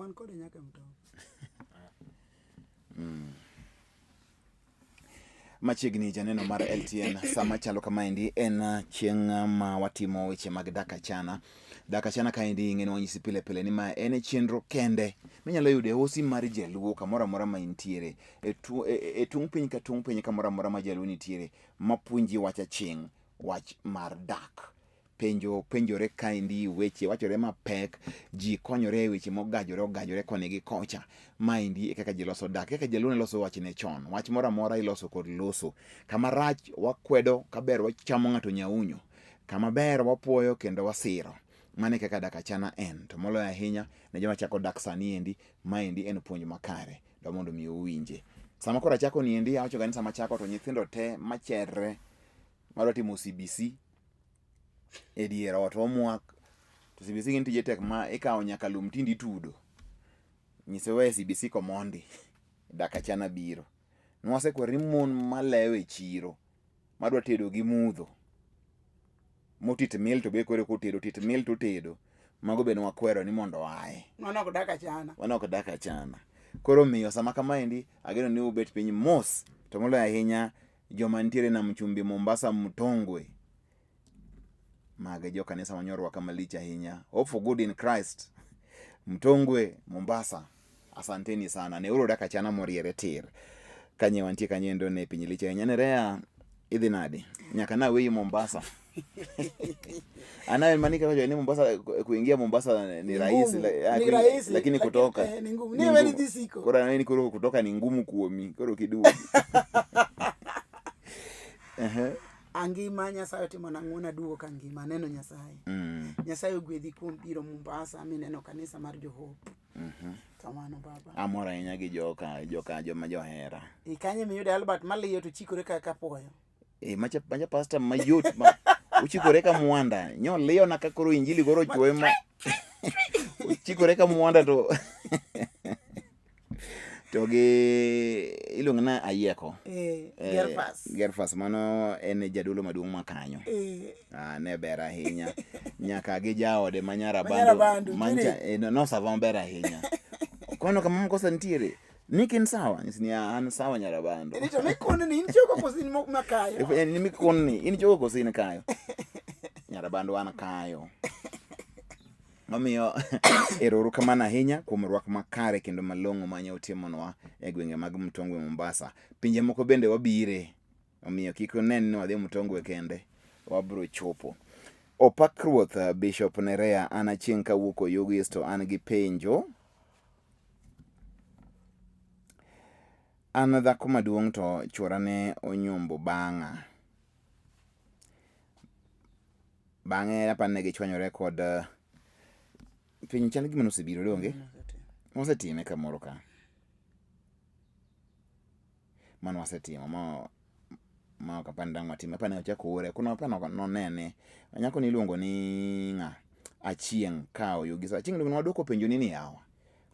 kwan kode nyaka mto. Machiegni janeno mar LTN sama chalo kama endi en chieng' ma watimo weche mag DAK ACHANA. DAK ACHANA ka endi ng'eni wanyisi pile pile ni ma en chenro kende minyalo yude osi mar jaluo kamoro amora ma intiere e tung piny ka tung piny kamoro amora ma jaluo nitiere mapuonji wach aching' wach mar dak. Penjore kaendi weche wachore mapek, ji konyore e weche mogajore koni gi kocha. Maendi e kaka ji loso dak, kaka jaluo ne loso wach ne chon. Wach moro amora iloso kod loso. Kama rach wakwedo, kaber wachamo ng'ato nyaunyo. Kama ber wapuoyo kendo wasiro. Mane kaka DAK ACHANA en. To moloyo ahinya ne joma chako dak sani endi, maendi en puonj makare. Do mondo mi uwinje. Sama kora chako ni endi, awacho gani sama chako to nyithindo te macherre madwa timo CBC e dier ot homework to CBC gin tije tek ma ikawo nyaka lum tindi tudo. Nyise we CBC komondi. DAK ACHANA biro. Nwase kweri mon malewe e chiro madwa tedo gi mudho. Motit mil to be kwere kotedo tit mil to tedo. Mago be nwakwero ni mondo wae. Wanok DAK ACHANA. Wanok DAK ACHANA. Koro miyo sama kama endi ageno ni ubet piny mos to moloyo ahinya joma nitiere na mchumbi Mombasa Mtongwe. Mage jo kanisa manyorwaka malich ahinya. Hope for good in Christ. Mtongwe Mombasa. Asanteni sana. Ne uro DAK ACHANA moriere tir. Kanye wantie kanye ndo ne piny lich ahinya. Nerea idhi nadi. Nyaka na weyi Mombasa. Anawe manika kwa ni Mombasa, kuingia Mombasa ni rahisi. Ni rahisi. Lakini kutoka. Ni ngumu. Ni weli disiko. Kura nini kutoka ni ngumu kuomi. Kuro kidugi. Angima Nyasaye timo nang'ona duo ka ngima neno Nyasaye. Nyasaye ogwedhi kuom biro Mombasa mineno kanisa mar Doho. Kamano baba. Amora ahinya gi joma johera. Ikanye miyude Albert maliyo to chikore kaka puoyo. Macha pastor mayot uchikore ka mwanda. Nyo liyo na kakoro injili goro chwe ma. Uchikore ka mwanda to togi iluongo na Tieko. Gerfas mano en jadolo maduong' makanyo. Ne ber ahinya. Nyaka gi jaode manyarabando. Mancha no savam ber ahinya. Kono kama mkosa ntiere. Nikin sawa, nisini an sawa nyarabando. Rito mikoni ni inchoko kosini makayo. Ni mikoni inchoko kosini kayo. Nyarabando wana kayo. Mamiyo eruru kamana ahinya kuom rwak makare kendo malong'o manya utimonwa e gwenge mag Mtongwe Mombasa. Pinje moko bende wabire. Mamiyo kik onen ni wadhi Mtongwe kende. Wabro chopo. Opak Ruoth Bishop Nerea an achieng' kawuok Oyugis to an gi penjo. An dhako maduong' to chuora ne onyombo bang'a. Bang'e apane gichwanyore kod piny chal gima nosebiro donge. Mosetime kamoro ka. Mano wasetimo ma kapanda ng'atime apane ochako ore. Kuna apane nonene. Nyako ni iluongo ni ng'a Achieng' ka Oyugis. Achieng' donge wadwoko penjo ni yawa.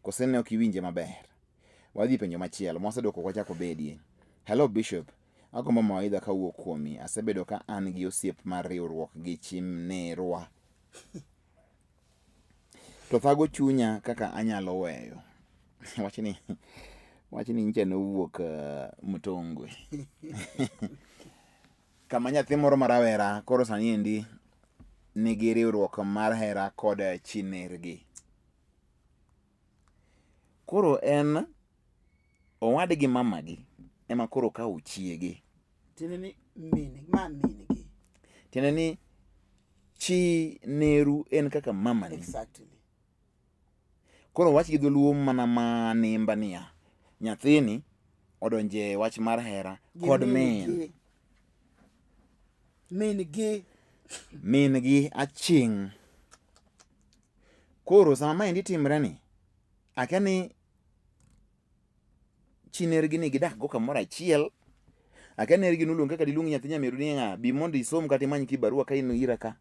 Kose ne ok iwinje maber. Wadhi penjo machielo, mwasedoko wachako bedie. Hello Bishop, agombo mawaidha kawuok kuomi. Asebedo ka an gi osiep mar riwruok gi chimnerwa. To thago chunya kaka anyalo weyo. Wachni nche nowuok Mtongwe. Kama nyathi moro marawera koro sani endi nigi riwruok mar hera kod chinergi. Koro en owadgi mamagi ema koro ka uchiegi. Tiene ni mingi. Tiene ni chi neru en kaka mama ni. Exactly. Koro wach gi dholuo mana manimba niya. Nyathini odonje wach mar hera kod min. Min gi Achieng'. Koro sama maendi timre ni akani chinergi ni gidak go kamoro achiel. Akanergi nuluong kaka diluong nyathi nyameru ni ng'a bi mondo isom kata imany kibarua ka in ira ka.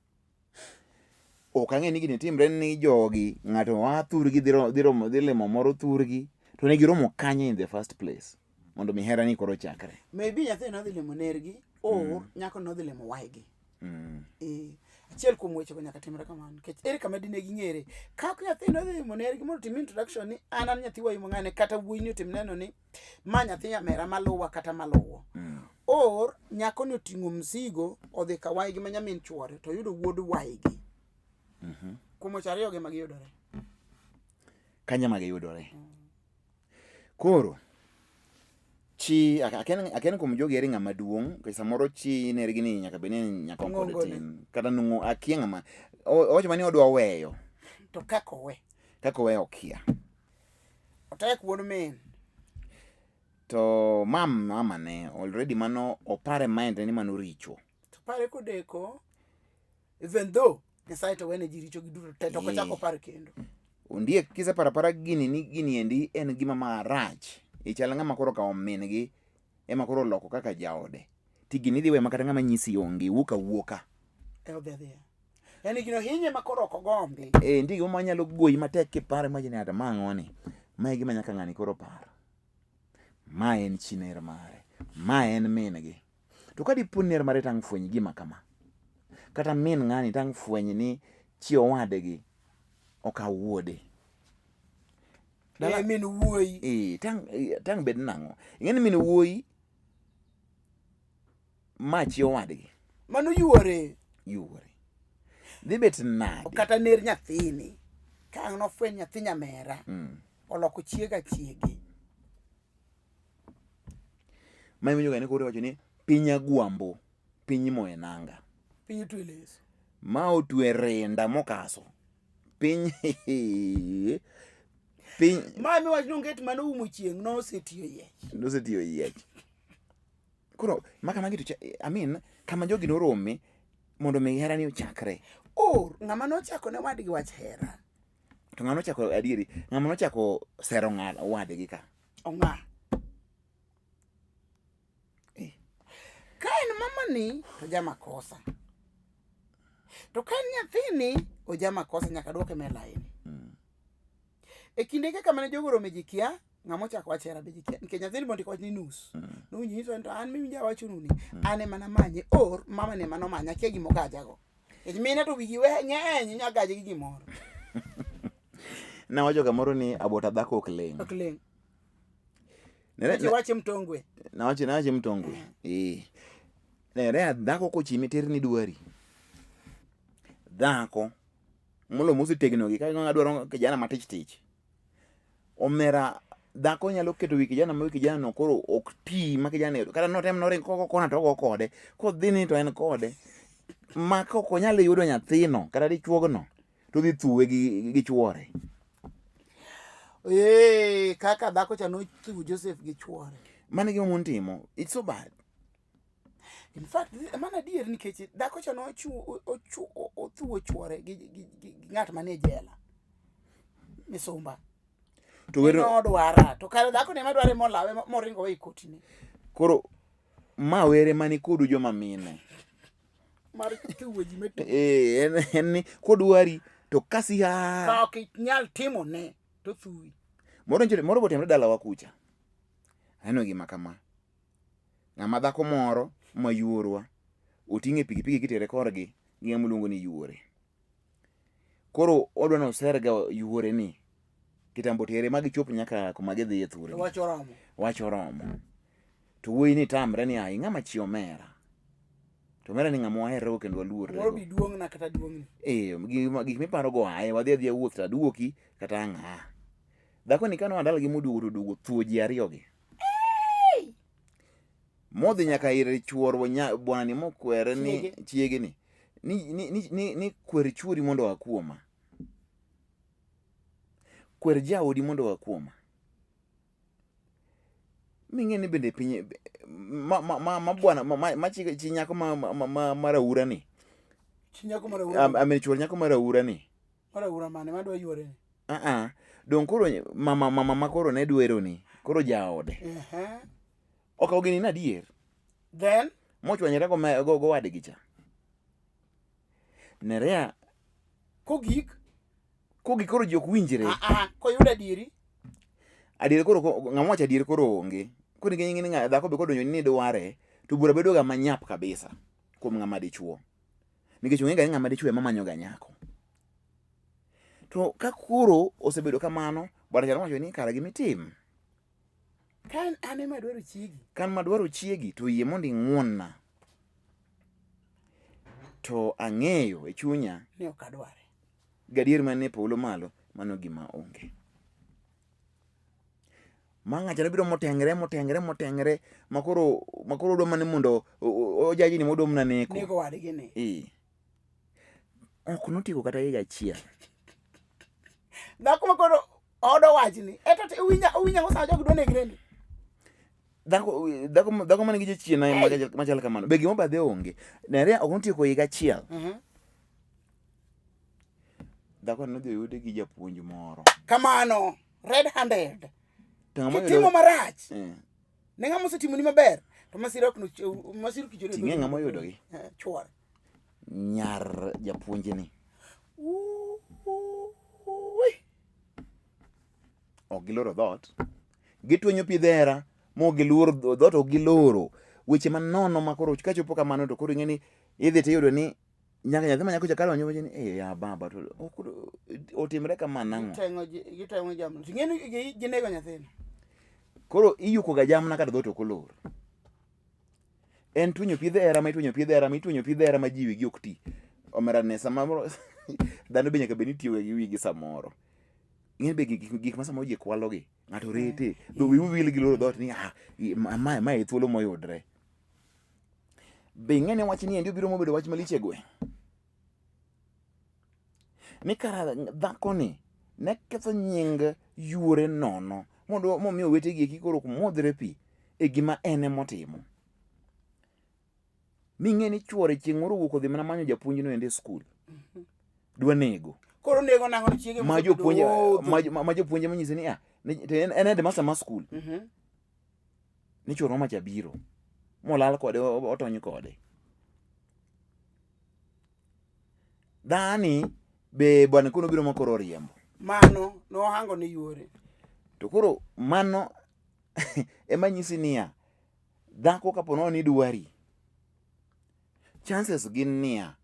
Ok ang'e ni gini timre ni jogi ng'ato wa thurgi dhi limo moro thurgi to ne giromo kanye in the first place mondo mi hera ni koro chakre. Maybe nyathi no dhi limo nergi or nyako no dhi limo waigi. achiel kuom weche go nyaka timre kamano kech ere kama dine ging'ere kaka nyathino dhi moner gimoro tim introduction ni an nyathi wayi mang'ane kata wuoyi ni otim neno ni ma nyathi nyamera maluwa kata maluwo or nyako ni oting'o mzigo odhi ka waygi ma nyamin chwore to yudo wuod waygi kuom weche ariyo gi magiyudore kanya magiyudore koro chi aken kuom jogi eri ng'ama duong' kech samoro chi nergi ni nyaka bed ni nyaka kode tin kata nung'o akia ng'ama owacho mani odwa weyo to kako we okia otek wuod min to mama ne already mano opare mind ni mano richo to pare kodeko even though Nyasaye to wene ji richo gi duto te to kochako pare kendo ondiek kiseparapara gini ni gini endi en gima marach ichal ng'ama koro kawo min gi ema koro loko kaka jaode ti gini dhi we makata ng'ama nyisi onge wuoka yani gino hinye makoro ok gombi ndi gima nyalo goyi matek kipare majini ata mang'oni mae gima nyaka ng'ani koro paro ma en chi ner mare ma en min gi to ka dipo ner mare tang' fweny gima kama kata min ng'ani tang' fweny ni chi owadgi okaw wuode min wuoyi tang' bed nang'o ing'eni min wuoyi ma chi owadgi mano yuore dhi bet nade kata ner nyathini kang' nofweny nyathi nyamera oloko chiega chiegi ma iwinjo ga ni koro wacho ni piny agwambo piny moe nanga piny otwe leso ma otwe rinda mokaso piny ma mi wach nonget mano umo chieng' nosetiyo yiech koro makama gitu kama jogi norome mondo mi hera ni ochakre ng'ama nochako ne wadgi wach hera to ng'ama nochako adieri ng'ama nochako sero wadgi ka ong'a ka en mamani to jamakosa to ka en nyathini ojamakosa nyaka duoke me laini e kinde kaka mane jogo rome ji kia ng'ama ochako wach hera be ji kia nikech nyathini mondiko wach ni nus nowinjo nyiso to an miwinja wachonu ni an ema namanye mama ne mano manya kia gimogajago mine to wigi we ng'eny nyagaje gi gimoro nawacho kamoro ni abota dhako ok leng' wache mtongwe nawache mtongwe nere dhako kochimi terni dwari dhako molo mosetegno gi ka dwaro kijana matich omera dhako nyalo keto wi kijana ma kijana no koro ok ti ma kijana kata notem noring kona to go kode kodhini to en kode ma koko nyalo yudo nyathino kata dichuogno to dhi thuwe gi chuore kaka dhako cha nothuwo Joseph gi chuore mane gima mon timo it's so bad in fact mana dier nikech dhako cha othuwo chuore gi ng'at mane jela misumba to wero odwara to kare dhako ne madware molawe moringo we kotini koro ma were mani kodu joma mine mar tuwo ji meto en kodwari to kasi ka ok nyal timo ne to thuwi moro botemre dalawa kucha aneno gima kama ng'ama dhako moro ma yuorwa oting'e pikipiki kitere korgi gi ng'ama luongo ni yuore koro odwa no serga yuore ni kitambo tere magi chop nyaka kuma gidhi e thuri wach oromo to wuoyi ni tamre ni ai ng'ama chi omera to mera ni ng'ama wahero kendo waluor moro bi duong' na kata duong' ni gik miparo go ae wadhi adhiya wuoth ta duoki kata ang'a dhako ni kano andala gi moduogo thuo ji ariyo gi modhi nyaka ir chuorwa bwana ni mokwere ni chiege ni kwer chuori mondo wakuoma kwer jaodi mondo wakuoma ming'e ni bende piny ma bwana ma chi nyako maraura ni chuor nyako maraura ni maraura mane madwa yuore ni dong koro mama koro ne dwero ni koro jaode okaw gini na adier then mochwanyore go wadgi cha nerea kogik koro ji ok winjre koyudo adieri koro ng'ama wacho adieri koro onge koro ing'eni dhako be kodonjo ni dware to bura bedo ga manyap kabisa kuom ng'ama dichuo nikech ong'e ga ng'ama dichwe mamanyo ga nyako. To ka koro osebedo kamano, bwana chano wacho ni kara gimitim kan ane madwaro chiegi, kan madwaro chiegi to yie mondo ing'wonna, to ang'eyo e chunya ni ok adware. Gadier mane polo malo, mano gima onge. Ma ng'acha biro motengre makoro dwa mane mondo ojaji ni modom na neko. Nego wadgi ni. Ok notieko kata higa achiel. Dhako makoro odo wachni. Eto uwinya ngosa jogo dwa negre ni. Dhako mane gi jachien na machal kamano. Be gima badhe onge. Nere ok notieko higa achiel. Dhako nodhi oyude gi japuonj moro. Kamano, red handed. Kitimo marach. Ne ng'ama osetimo ni maber. To masira ok masiru kichore. Ting'e ng'ama oyudo gi. Chuore. Nyar japuonj ni. Ok giloro dhot. Gitwenyo pidhera mo giluor dhot ok giloro. Weche manono makoro kachopo kamano to koro ing'eni idhi tiyudo ni nyaka nyathi manyako chakalo wanyo weche ni ya baba to otimre kama nang'o. Gitengo jamno. Ting'eni ginego nyathino. Koro iyuko ga jamna kada dhot ok olor. En twenyo pidhera ma ji wigi ok ti. Omera ne samoro dhano be nyaka be nitiyo gi wigi samoro. Ing'e be gik ma samoro ji kwalogi. Ng'ato rete. Dho wiwu wil gi loro dhot ni ma thuolo moyudre. Be ing'e ne wach ni endi obiro mobedo wach malich e gweng'. Ni kara dhako ni ne ketho nying yuore nono mondo momiyo wetegi eki koro kumodhre pi e gima ene motimo. Ming'e ni chuore chieng' moro wuok odhi mana manyo japuonj no ende skul. Dwa nego. Koro nego nang'o ni chiege ma jopuonje manyise ni en headmaster ma skul. Ni chuore macha biro molal kode otony kode. Dhani be bwana kono biro makoro riembo. Mano nohango ni yuore. To koro mano ema nyisi niya dhako kapono ni dwari. Chances gin niya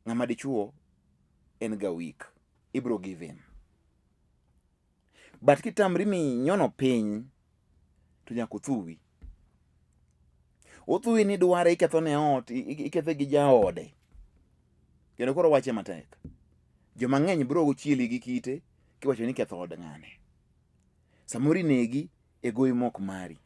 ng'ama dichuo en ga weak. Ibro give in. But kitamri mi nyono piny to nyaka othuwi. Othuwi ni dware iketho ne ot, ikethe gi jaode. Kendo koro wache matek. Joma ng'eny bro gochieli gi kite kiwacho ni ketho od ng'ane. Samori negi e goyi mok mari.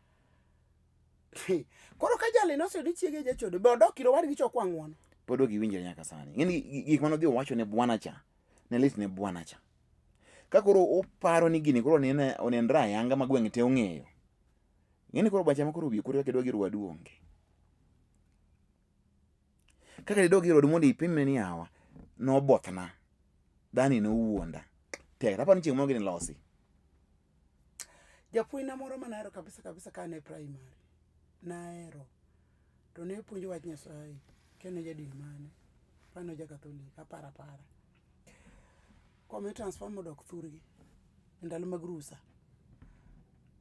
Koro ka jali nosedi chiege jachode be odok kiro wadgi chokwa ng'wono. Podo giwinjo nyaka sani. Ng'eni gik mano dhi wacho ne bwana cha. Ne lit ne bwana cha. Ka koro oparo ni gini koro onendra yanga ma gweng' te ong'eyo. Ng'eni koro bacha ma koro wiye koro kedwa gi rwadu onge. Kaka dido gi rwadu mondo ipimne ni yawa no bothna. Dani no wuonda. Tek apani chieng' moro gini losi. Japuonjna moro manahero kabisa ka ne primary. Nahero. To ne puonjo wach Nyasaye. Kene jadin mane. Pano ja Katholik apara. Komi transfer modok thurgi. Ndalo mag rusa.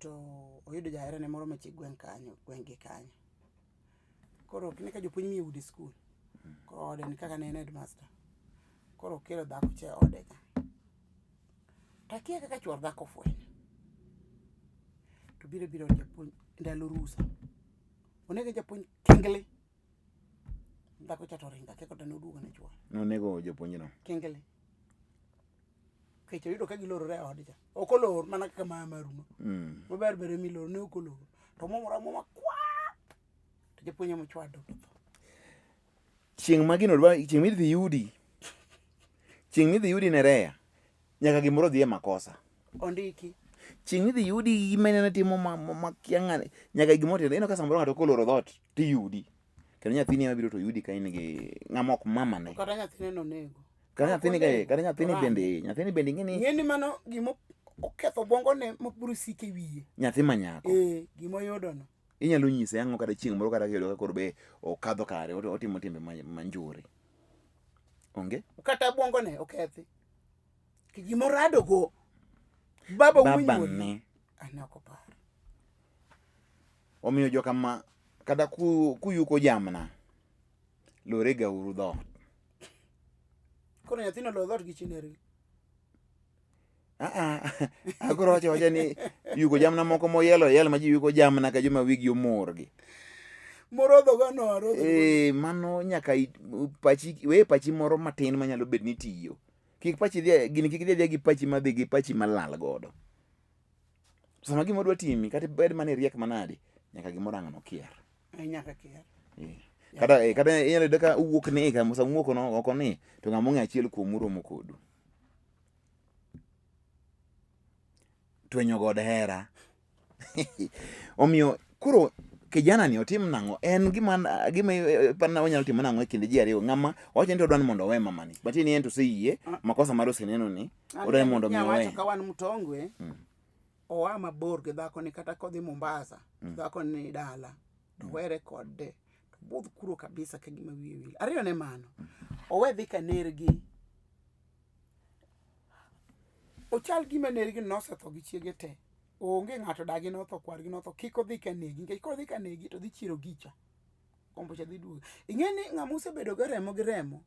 To oyudo jaherane moro machi gweng' gi kanyo. Koro kine ka jopuonj mi udi skul. Koro ode ni kaka ne en headmaster. Koro kelo dhako che ode ka. Takia kaka chuor dhako fwenyo. To biro japuonj ndalo rusa. Onege japuonj kengele. Dhako cha to ringa keko tano duogo ne chuor. Nonego japuonj no. Kengele. Kecho yudo ka gilorore ode cha. Ok olor mana kaka maruno. Maber bere milor ne ok olor. To momora kwa. To japuonj mo chwado. Chieng' magino chieng' midhi yudi. Chieng' midhi yudi nerea. Nyaka gimoro dhi e makosa. Ondiki. Chieng' midhi yudi gimenene timo makiang'ane. Nyaka gimoro tende. Ino ka samoro ng'ato koloro dhot ti yudi. Kendo nyathini ema biro to yudi ka in gi ng'ama ok mamane. Kata nyathine no nego. Kata nyathini bende ng'eni mano gimo oketho bongo ne mapuro sike wiye. Nyathi manyako. Gimo yudo no. Inyalo nyise ang'o kata chieng' moro kata kelo koro be okadho kare otimo timbe manjore. Onge? Kata bongo ne okethi. Ki gimo rado go. Baba ne. Anako par. Omiyo joka ma kada kuyuko jamna. lorega uru dhoot. Koro nyathino lo dhot gi chineri. Akoro wacha ni yugo jamna moko moyelo ma ji yugo jamna ka joma wigi omorgi. Morodho gano arodho. Mano nyaka pachi moro matin manyalo bet ni tiyo. Kik pachi gini kik dhi gi pachi madhi gi pachi malal godo. Sama gima dwa timi kata bed mane riek manade nyaka gimoro ang'o kier. Nyaka kier. Kata inyalo yudo ka uwuok ni ka musa wuok no oko ni to ng'amo ng'e achiel kuom uromo kodu. Twenyo god hera. Omiyo koro kijana ni otim nang'o en gima pana onyalo timo nang'o e kinde ji ariyo ng'ama wacho ni odwani mondo owe mamani bati ni en to seyie makosa mar oseneno ni odwani mondo mi owe. Ka wan Mtongwe owa mabor gi dhako ni kata kodhi Mombasa dhako ni dala to were kode to budh kuro kabisa ka gima wiye wil. Ariyo ne mano owe dhi ka nergi ochal gima nergi nosetho gi chiege te. Onge ng'ato dagi notho kwargi notho kik odhi ka negi nikech kodhi ka negi to dhi chiro gicha kombocha dhi duogo. Ing'eni ng'ama osebedo gi remo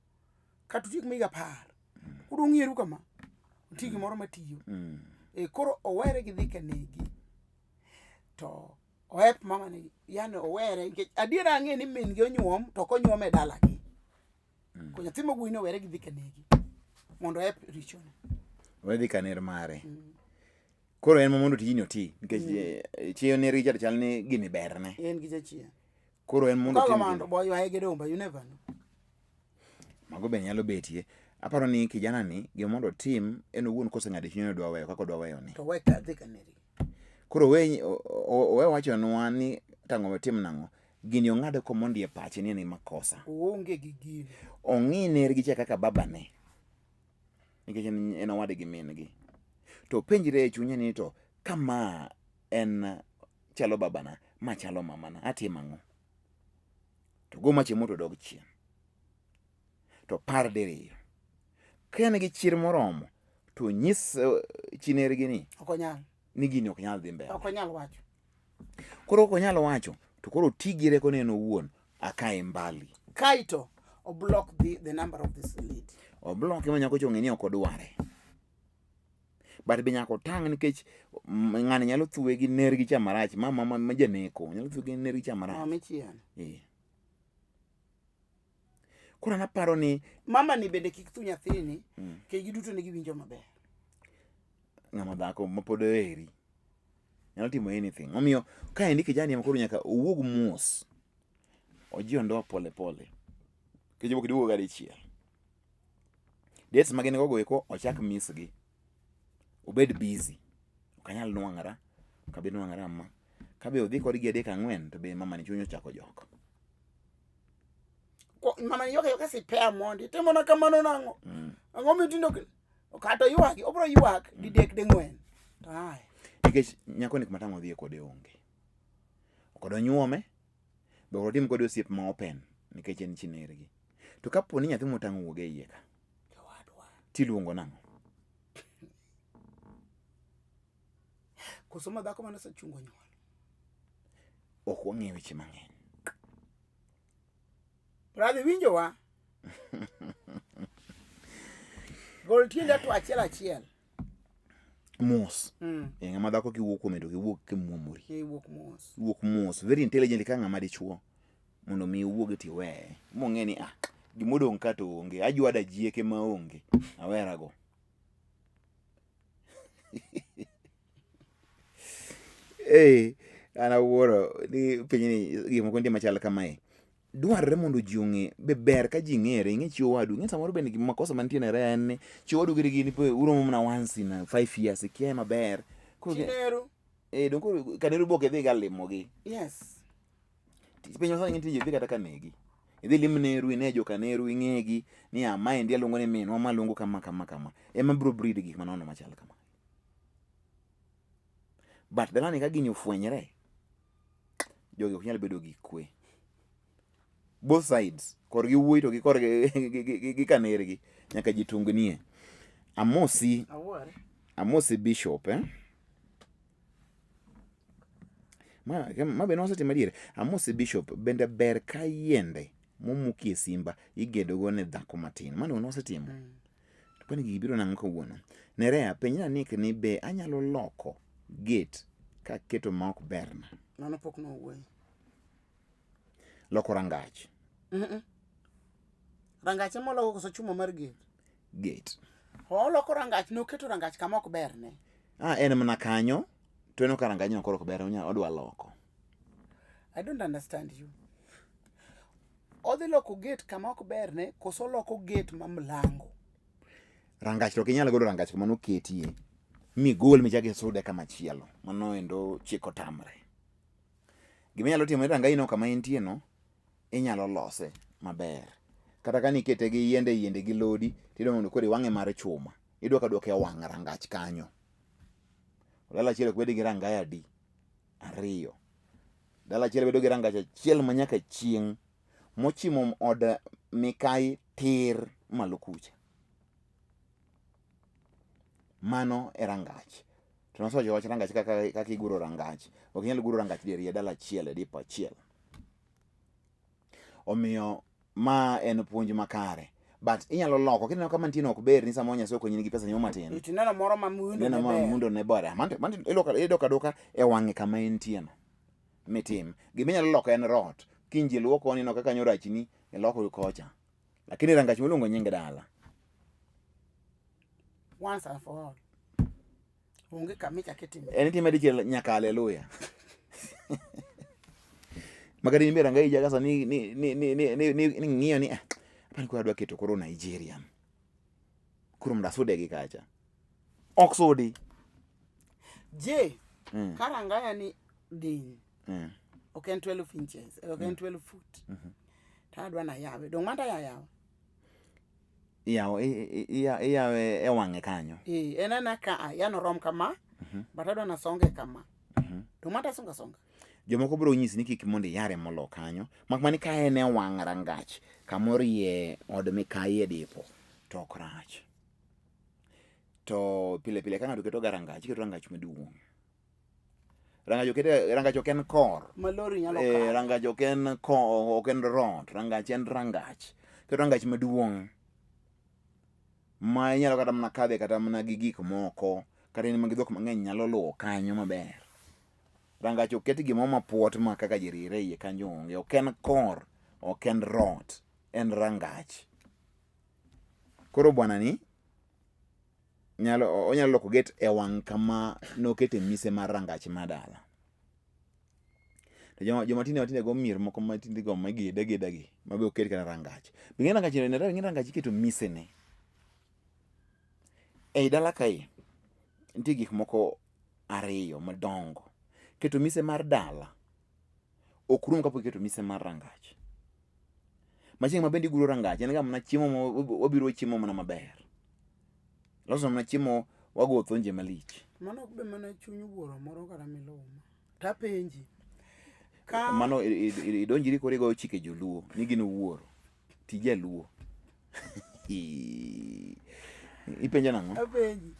kata utiek miga 10 koro ung'ieru kama uti gimoro matiyo koro owere gi dhi ka negi to ohep mama ni yani owere nikech adiera ang'e ni min gi onyuom to konyuom e dalagi ko nyathi mogwino owere gi dhi ka negi mondo ohep richone wedhi ka ner mare. Koro en mondo tijini oti nikech chiyo ne Richard chal ni gini berne. En gi jachien. Koro en mondo tim. Kama boy wa hege domba you never know. Mago be nyalo betie. Aparo ni kijana ni gima mondo tim en owuon koseng'ado chuny dwa weyo kaka dwa weyo ni. To we ka dhi ka neri. Koro we wacho nwa ni tango tim nang'o gini ong'ado ko mondo e pache ni makosa. Onge gi gini. Ong'i ner gi kaka babane. Nikech en owade gi min gi. To penjire e chunye ni to kama en chalo babana ma chalo mamana atimo ang'o. To go machiemo to dog chien. To par diriyo. Ka en gi chir moromo to nyis chinergi ni okonyal ni gini ok nyal dhi mbele. Okonyal wacho. Koro ok onyal wacho to koro tigire ko neno owuon akae mbali. Kaito o block the number of this lead. O block ma nyako chonge ni ok odware. But be nyako tang nikech ng'ani nyalo thuwe gi ner gi chamarach mama ma janeko nyalo thuwe gi ner gi chamarach. Michien. Koro naparo ni mama ni bende kik thu nyathini ke giduto ne giwinjo maber. Ng'ama dhako ma pod eri nyalo timo anything. Omiyo ka endi kijani ma koro nyaka owuog mos ojiyo ndo pole pole kejo bok duogo gadi chiel dates magene gogo eko ochak miss gi obed busy okanyal nwang'ara kabed nwang'ara ma kabe odhi kod gi adek ang'wen to be mama ni chunyo chako jok mama ni yoka si pea mondi temo na kamano nang'o ang'o mitindo kata ywagi obro ywak didek de ng'wen to ai nikech nyako nik matamo dhi kode onge okod onyuome be otim kod osiep ma open nikech en chinergi to kapo ni nyathi motang' wuoge iye ka tiluongo nang'o kusoma dhako mane sechungo nyuol ok wang'e weche mang'eny radhi winjo wa gol tiende to achiel mos ng'ama dhako kiwuok kuome to kiwuok kimuomori wuok mos very intelligent ka ng'ama dichuo mondo mi wuoge ti we mong'e ni gimodong' ka to onge ajwada jieke ma onge awera go ana wuoro ni pinyni gimoko nitie machal kamae dwarre mondo ji ong'e be ber ka ji ng'ere ing'e chiwo wadu ing'e samoro bende gima makosa mantie nere en ni chiwo wadu gini uromo mana once in 5 years ikiae maber Chineru dong koro kaneru boke dhi ga limogi yes penyo sa ng'e tije dhi kata kanegi idhi lim neru ine jo kaneru ing'egi ni mae ndi aluongo ni minwa maluongo kama ema bro breed gik manono machal kama but dalani ka gini ofwenyre jogi ok nyal bedo gi kwe both sides kor gi wuoyi to gi kor gi kanergi nyaka ji tungnie amosi bishop ma be nosetimo adier amosi bishop bende ber ka yiende momukie simba igedo go ne dhako matin. Mano nosetimo. To pani gibiro nang' kawuono. Nerea penjna ni be anyalo loko gate ka keto ma ok berna. Mano pok no wuoyi. Loko rangach. Rangach ema oloko koso chuma mar gate. Gate. Oloko rangach noketo rangach kama ok berne. En mana kanyo to en karangach no koro ok ber odwa loko. I don't understand you. Odhi loko gate kama ok berne koso loko gate ma mlango. Rangach to kinyalo golo rangach kama noketie. Migol michake sude kama chielo. Mano endo chiko tamre. Gima nyalo timo rangai no kama entie no inyalo lose maber. Kata ka nikete gi yiende gi lodi tido mondo kodi wang'e mar chuma. Idwa ka duoke wang' rangach kanyo. Dala chielo kwedi gi rangai adi 2. Dala chielo bedo gi rangach achiel manyaka chieng' mochimo od mikai tir malo kucha. Mano e rangach. To noso jo wach rangach kaka iguro rangach. Ok inyal guro rangach dier dala chiel dipo achiel. Omiyo ma en puonj makare. But inyalo loko kineno kama nitie ok ber ni samo nyaso konyi gi pesa nyoma matin. Itineno moro ma mundo ne ber. Neno mundo ne ber. Man iloka doka e wang'e kama entie no. Mitim. Gima inyalo loko en rot. Kinji luoko ni no kaka nyorachni e loko kocha. Lakini rangach molongo nying dala. Once and for all. Onge kamicha ketime. En time dichiel nyaka haleluya. Magari ni rangai jaga sa ni ng'iyo ni pani ko adwa keto koro Nigerian. Kuro mdasude gi kacha. Oksudi. Je. Karangaya ni ding. Okay, 12 inches. Okay, 12 foot. Ta adwa na yawe. Dong manda yawe. Iyawe e wang'e kanyo. Enana ka yano rom kama. Batado na songe kama. Dong manda songa. Jomoko biro nyisi ni kik mondo yare molo kanyo. Makmani ka en e wang' rangach kamorie od mikai dipo to ok rach. To pile ka ng'ato keto rangach, keto rangach maduong'. Rangach ok en kor. Malori nyalo ka. Rangach ok en kor, ok en rot. Rangach en rangach. Keto rangach maduong'. Ma inyalo kata mana kadhe kata mana gi gik moko. Kata in mag dhok mang'eny nyalo luwo kanyo maber. Rangach oket gimo mapuot ma kaka jirire iye kanyo onge. Ok en kor, ok en rot, en rangach. Koro bwana ni onyalo loko gate e wang' kama nokete mise mar rangach madala. To joma tinde go mier moko ma tinde go magide gi mabe oket kana rangach. Bing'e rangach ne rangach iketo mise ne. Ei dala kai nitie gik moko 2 madongo. Keto mise mar dala ok rum kapok keto mise mar rangach. Machieng' mabendi guro rangach en ga mana chiemo wabiro chiemo mana maber. Loso mana chiemo wago thonje malich. Mano be mana chunyu wuoro moro kara miloma. Ta penji. Mano idonjiri kore go chike joluo ni gino wuoro. Tije luo. Ipenja nang'o? Apenji.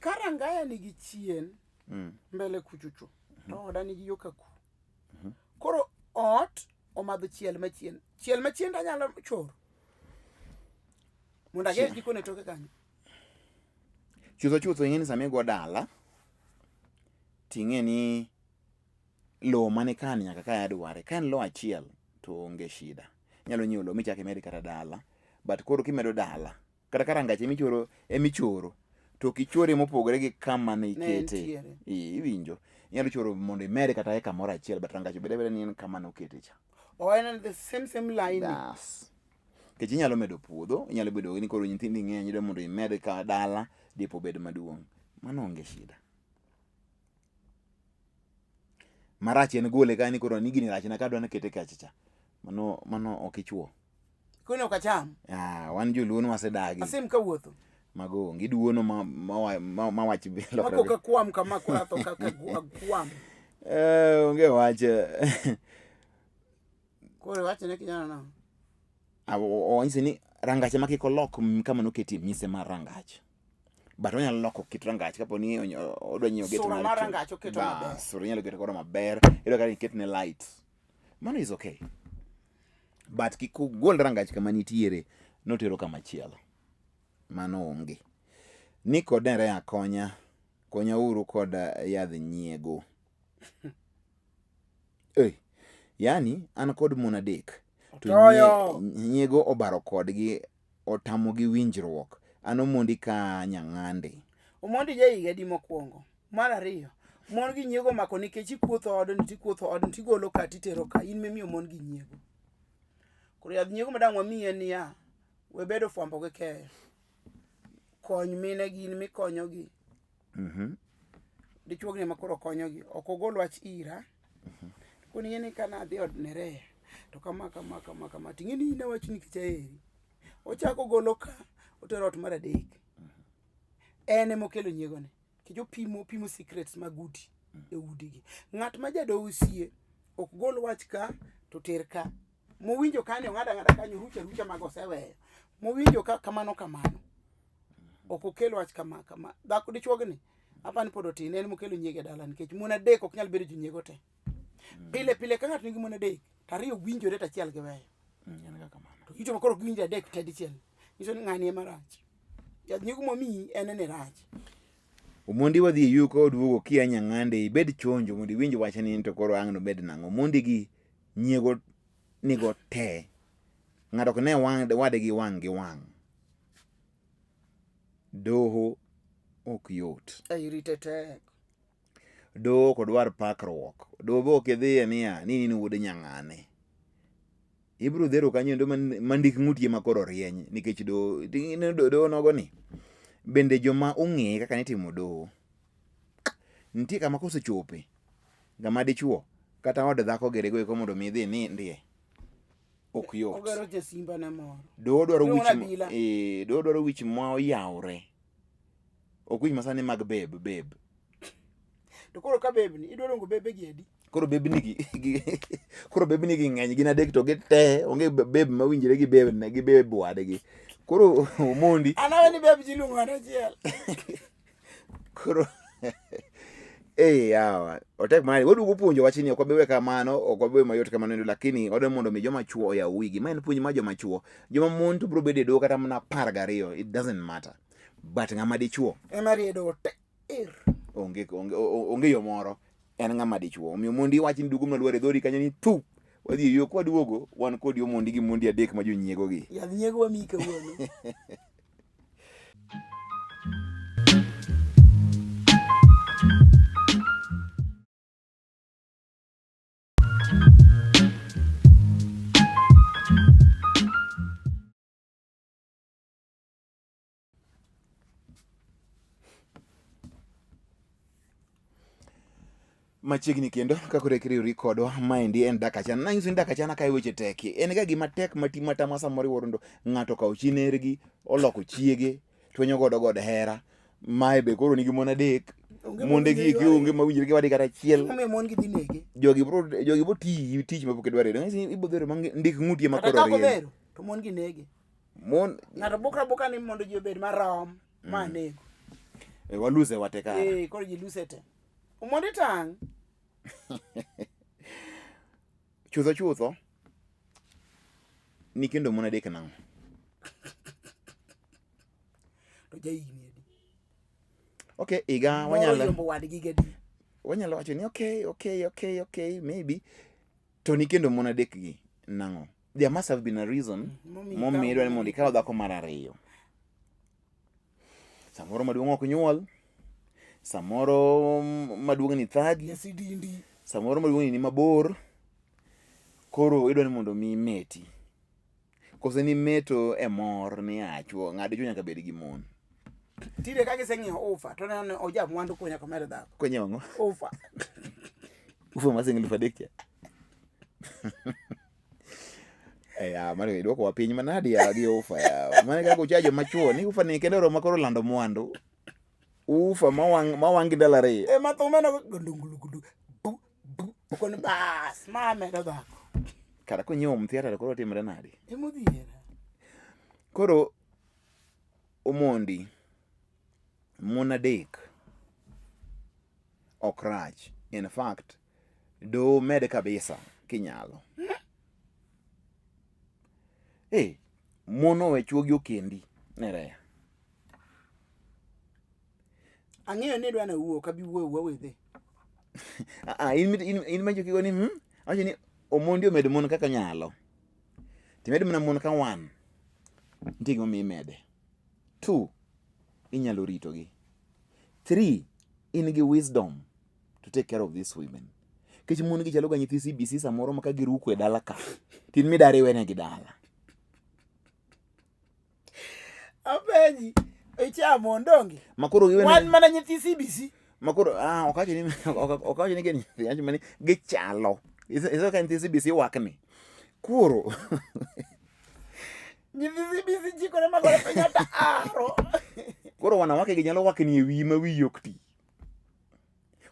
Karangaya nigi chien mbele kuchuchu. To oda nigi yokaku. Koro ot omadho chiel machien. Chiel machien ta nyalo choro. Munda ge jikone toke kanyo. Chutho ing'e ni sami go dala. Ting'e ni lo mane kan nyaka ka adware. Ka en lo achiel to onge shida. Nyalo nyiewo lo michake medi kata dala. But koro kimedo dala. Kata karangach emichoro. To kichore mopogore gi kama ne ikete. Iwinjo. Nyalo choro mondo imede kata eka moro achiel but rangach bede ni en kama nokete cha. En the same line. Yes. Kech inyalo medo puodho, inyalo bedo ni koro nyithindi ng'eny ide mondo imed ka dala dipo bedo maduong'. Mano onge shida. Marach en gole ka ni koro ni gini rach na ka dwa na kete kacha. Mano ok ichuo. Kono okacham. Wan joluo no wasedagi. Asim kawuotho. Mago giduono ma wach bi lokre. Mako ka kwam kama kwato ka kwam. Onge wach. Kore wach ne kijana na. Onse ni rangach ma kiko lok kama noketi mise mar rangach. But onyalo loko kit rangach kapo ni odwa nyiewo gate mar rangach oketo maber. Sura nyalo keto koro maber. Iro ka iket ne light. Mano is okay. but kikugol rangach kama nitiere notero kama chielo mano onge ni kodere akonya uru kod yadh nyiego. Yani an kod mon adek to nyiego obaro kodgi otamogi winjruok. An omondi ka nyang'ande. Omondi jahiga di mokwongo. Mar ariyo, mon gi nyiego mako nikech ikuotho odni tigolo ka titero ka, in memiyo mon gi nyiego. Koro yadh nyiego madang' wamiyi en niya, we bedo fwambo gi keyo. Kony mine gin mikonyogi. Dichuogni ema koro konyogi. Ok ogol wach ira. Koni yeni kana adhi od Nerea. To kama. Ting'eni ina wach nikech aheri. Ochako golo ka, otero ot mar adek. En ema okelo nyiego ni. Kich opimo secrets mag udi e udigi. Ng'at ma jadoho sie ok gol wach ka to ter ka. Mowinjo kanyo ng'ada kanyo rucha mag oseweyo. Mowinjo ka kamano. Ok okelo wach kama. Dhako dichuogni apani pod otin, en mokelo nyiego e dala nikech mon adek ok nyal bedo jonyiego te. Pile ka ng'ato nigi mon adek, to ariyo winjore to achiel giweyo. To ito makoro ok winjo adek te dichiel. Nyiso ni ng'ani ema rach. Yadh nyiego momiyi en ne rach. Omondi wadhi e yuko oduogo kia nyang'ande ibed chonjo mondo iwinj wachni to koro ang' no bed nang'o. Omondi gi nyiego nigo te. Ng'ato ok ne wadgi wang' gi wang'. Doho ok yot. Rito tek. Doho ok dwar pakruok. Doho be ok idhiye niya ni in wuod nyang'ane. Ibiro dhero kanyo endo mandik ng'uti ma koro rieny nikech doho nogo ni. Bende joma ong'e kaka nitimo doho. Nitie kama kosechope. Ngama dichuo kata od dhako gerego eko mondo mi idhi nindie. Ok yot. Ogero je simba na moro. Doho dwaro wich ma oyawre. Ok wich masani mag beb. To koro ka beb ni idwaro ngo bebe gi edi. Koro beb ni gi ng'eny gin adek to gite onge beb ma winjre gi beb wadgi. Koro Omondi anawe ni beb jilu ng'ana chiel. Koro yawa otek mari wadugo puonjo wachni ok wabewe kamano, ok wabewe mayot kamano, lakini odwa mondo mi joma chuo oyaw wigi. Ma en puonj ma joma chuo. Joma mon to biro bedo e doho kata mana 12, it doesn't matter. But ng'ama dichuo ema riedo te. Onge yo moro, en ng'ama dichuo. Omiyo mondi wach ni dugo mnalware dhodi kanyo ni tu wadhi e yo kwaduogo wan kod Omondi gi mondi adek ma jonyiego gi. Yadh nyiego wamiyi kawuono. Machiegni kendo kakore ikriuri kodwa maendi en DAK ACHANA. Nanyiso ni DAK ACHANA kae weche teki. En ga gima tek matama samoro iwuoro ng'ato kawo chi nergi, oloko chiege, twenyo godo hera. Mae be koro nigi mon adek. Monde gi onge mawinjore gi wadgi kata achiel. Mon gi dhi nege. Jogi bro tiyi tich mapok idwaro. Ng'isi ibiro dhero ndik ng'uti ma koro rieny. To mon gi nege. Ng'ato boka ni mondo ji obed marom ma nego. Waluse wate ka. Koro ji luse te. Omondi tang'. Chutho ni kendo mon adek nang'o. To jahigni edi. Okay, iga wanyalo wacho ni okay, maybe. To ni kendo mon adek gi nang'o. There must have been a reason momiyo ni mondo ikaw dhako mar ariyo. Samoro maduong' ok nyuol. Samoro maduong' ni thagi. Samoro maduong' ni mabor. Koro idwa ni mondo mi meti. Kose ni meto e mor ni achuo. Ng'ade chuo nyaka bed gi mon. Tire kage seng'io ufa. To ne oja mwandu ko nyaka medo dhako. Kwenye ng'o? Ufa. Ufa maseng'o 3,000. Mane idwoko wa piny manadi ya gi ufa ya. Mane kako chajo machuo ni ufa ni kendo makoro lando mwandu. Ufa mawang dala re. Mathumeno gundungulugudu. Okon bas medo dhako. Kara konyom theater koro timre nadi. Emodhiera. Koro Omondi mon adek ok rach. In fact, do med kabisa kinyalo. mono we chuogi okendi nerea. Ang'eyo ni dwana wuo kabi wuo wedhe. In majo kigo ni acho ni omondi omedo mon kaka nyalo. Timedo mana mon ka 1. Nitie gima mi mede. 2, inyalo rito gi. 3, in gi wisdom to take care of these women. Kech mon gi chalo ga nyithi CBC samoro maka giruko e dala ka. Tin mi dari wene gi dala. Abenyi, icha mondongi. Makoro giwene. Wan mana nyithi CBC. Makoro okacho ni geni anjo mani gichalo. Iso ka nyithi CBC wakni. Koro nyithi CBC chikore magore penyata aro. Koro wanawake gi nyalo wakni e wi ma wi yok ti.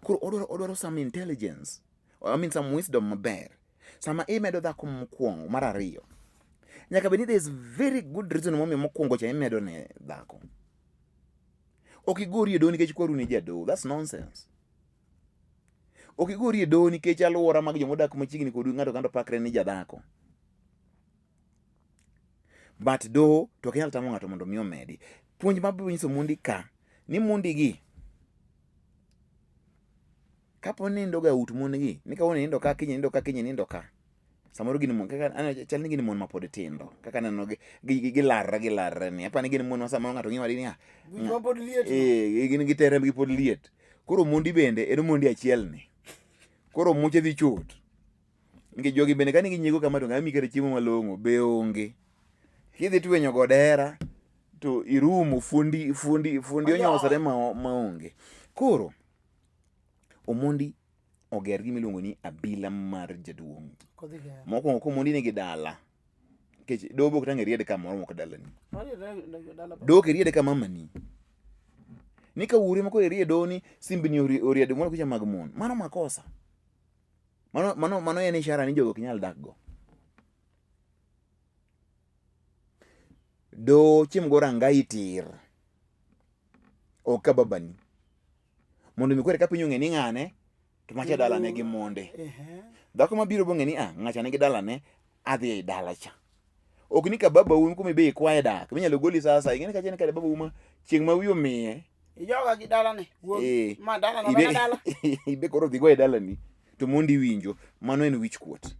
Koro odwaro some intelligence. I mean some wisdom maber. Sama imedo dhako mokwongo mar ariyo. Nyaka beni there is very good reason momiyo mokwongo cha imedo ne dhako. Okigori e doho nikech kwaru ni jadoho. That's nonsense. Okigori e doho nikech aluora mag jomodak machiegni kodu ng'ato kando pakre ni jadhako. But doho to ok nyal tamo ng'ato mondo mi omedi. Puonj mabiro nyiso mondi ka ni mondi gi kapo nindo ga ut mon gi ni kawo nindo ka kinyi nindo ka samoro gin mon kaka chal ni gin mon ma pod tindo kaka neno gilarre ni apa ni gin mon ma samoro ng'ato ng'iwa ni pod liet. Gin gitere gi pod liet. Koro mondi bende en mondi achiel ni. Koro muche dhi chot. Ngi jogi bende kani ginyiego kama to ngami kere chiemo malong'o be onge. Kidhi twenyo godera to irumo fundi onyosore ma onge. Koro omondi oger gimiluongo ni abila mar jaduong'. Mokwongo ko mondi nigi dala. Kech dobo kutang riede kama moro mok dalani. Do ke riede kama mamani. Nika uri mako riede ni simbini oriede moro kucha mag mon. Mano makosa. Mano en ishara ni jogo kinyal dak go. Do chim gora ngai tir. O kababani. Mondo mi kwere kapinyo ng'eni ng'ane to macha dala ne gi monde. Dhako mabiro bo ng'eni ng'acha ne gi dala ne adhi e dala cha. Ok ni ka baba un kuma be kwae dak. Minyalo goli sasa ing'eni ka chen ka baba uma chieng' ma wiyo miye. Ijoga gi dala ne. Ma dala no bana dala. Ibe koro dhi go e dala ni to mondi winjo mano en wich kuot.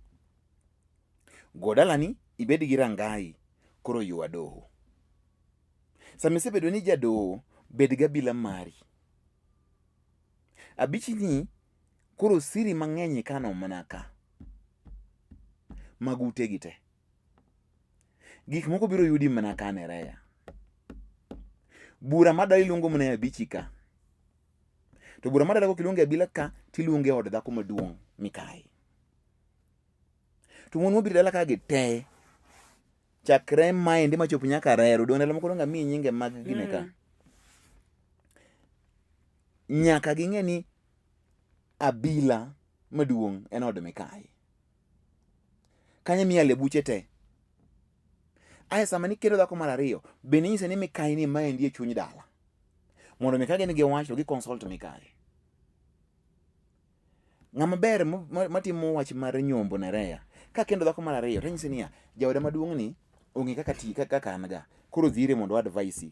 Go dala ni ibed gi rangai koro ywa doho. Sami sebedo ni jadoho bed ga bila mari. Abichi ni koro siri mang'eny kano manaka magute gite. Gik moko biro yudi manaka nereya. Bura madali luongo mna abichi ka. To bura madali ko kilonge abila ka tilunge od dhako maduong' Mikai. To mon mobiro dala ka gite. Chakre maendi machopo nyaka rero donela moko nga mi nyinge mag gine ka. Nyaka ging'e ni abila maduong' en od Mikai. Kanye miale buche te. Aya sama ni kero dhako mar ariyo, bende nyise ni Mikai ni maendi e chuny dala. Mondo Mikai gin gi wach to gi consult Mikai. Ng'ama ber matimo wach mar nyombo nereya. Ka kendo dhako mar ariyo, to nyise niya, jaoda maduong' ni ong'e kaka an ga. Koro dhire mondo advise.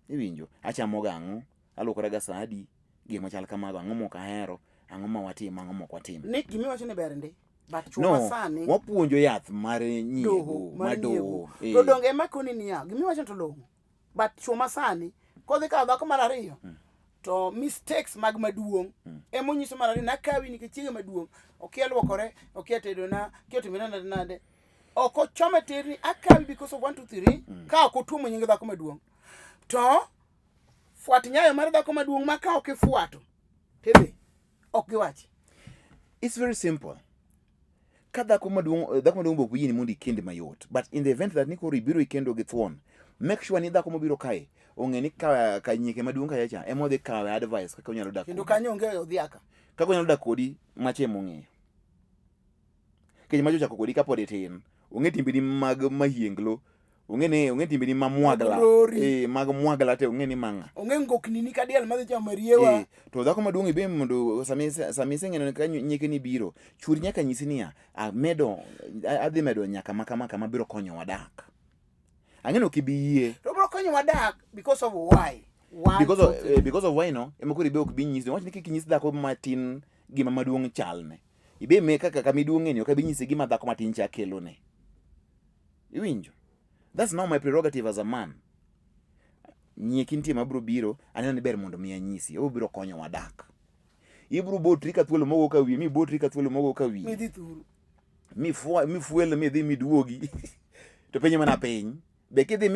Iwinjo, achamo gang'o, alokora ga sadi, gik machal kamago, ang'o mok ahero, ang'o ma watim, ang'o mok watim. Ni gimi wacho ni ber ndi. But chuma sani. No, wapuonjo yath mar nyiego, madoho. To donge makoni niya, gimi wacho to longo. But chuma sani, kodhi ka dhako mar ariyo. To mistakes mag maduong' emo nyiso mar ariyo nakawi nikech chiege maduong'. Okia luokore, okia tedona, okia timena nade. Oko chome terni akawi because of 1 2 3 ka oko tumo nyinge dhako maduong'. To fuat nyayo mar dhako maduong' ma ka ok ifuato. Tebe ok giwachi. It's very simple. Ka dhako maduong' bok yini mondo ikende mayot. But in the event that nikoro ibiro ikendo gi thuon, make sure ni dhako mobiro kae ong'e ni ka nyike maduong' kaya cha emo dhi kawe advice kaka onyalo dak. Kendo kanyo onge odhiaka. Kaka onyalo dak kodi machemo ng'eyo. Kech macho chako kodi kapod itin. Ong'e timbeni mag mahienglo Ong'e timbe ni mamwagla. Mag mwagla te ong'e ni manga. Ong'e ngokni ni kadiel madhi chamo riewa. To dhako maduong' ibe mondo samise ng'eno ka nyieke ni biro. Churi nyaka nyisi niya, adhi medo nyaka kama biro konyo wadak. Ang'eno kibiyie. To biro konyo wadak because of why? Because of why no? Ema koro ibe ok bi nyisi. Wach ni kik nyisi dhako matin gima maduong' chalne. Ibe me kaka miduong' ng'eni ok bi nyisi gima dhako matin cha kelone. Iwinjo? That's not my prerogative as a man. Nyieki nitie mabiro biro, aneno ni ber mondo miya nyisi. Obiro konyo wadak. Ibiro botri ka thuolo mogo ka wiye, mi botri ka thuolo mogo ka wiye. Mi dhi thuru. Mi fuel mi dhi mi duogi. To penye mana piny. Be kidhi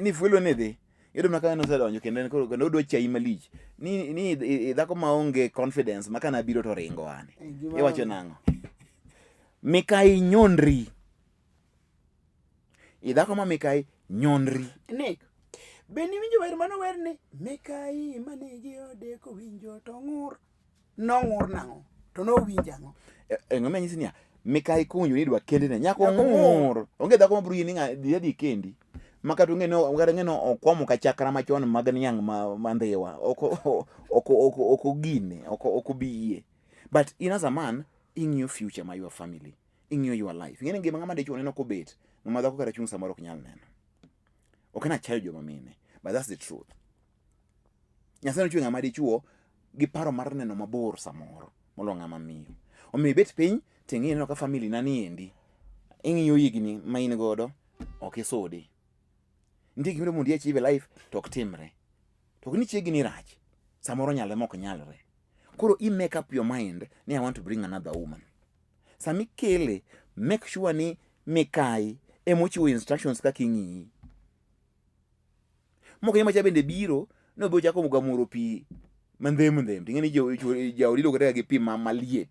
ni fuelo ne dhi. Yudo maka no sedonjo kendo koro odwa chai malich. Ni dhako maonge confidence makana biro to ringo ane. Iwacho nang'o? Mikai nyonri. Dhako ma mikai nyonri. Nick, beni winjo wer mano wer ni mikai manigi ode ko winjo to ng'ur. Nong'ur nang'o? To no winjo ang'o? Ng'ama nyisi niya, mikai kunyo ni dwa kende ne nyako ng'ur. Onge dhako mabiro yini dhi kendi. Maka to ng'eno okwamo ka chakra machon mag niang' mandhiwa. Oko gine, oko biye. But in as a man, in your future, your family, in your life. Ng'eni ngima ng'ama dichuo neno kobet. Ng'ama dhako kara chung' samoro ok nyal neno. Ok na chayo joma mine. But that's the truth. Nyasaye nochwe ng'ama dichuo gi paro mar neno mabor samoro molo ng'ama miyo. Omiyo bet piny ting'i neno ka family na niendi. Ing'iyo higni ma in godo ok isudi. Nitie gimoro mondo achieve life to ok timre. To ok ni chiegni rach. Samoro nyalo mok nyalre. Koro make up your mind ni I want to bring another woman. Sami kele make sure ni mikai emochiwo instructions kaka ing'iyi. Moko yema cha bende biro no bo chako mugamuro pi mandhem. Ting'eni jaodi lokore gi pi maliet.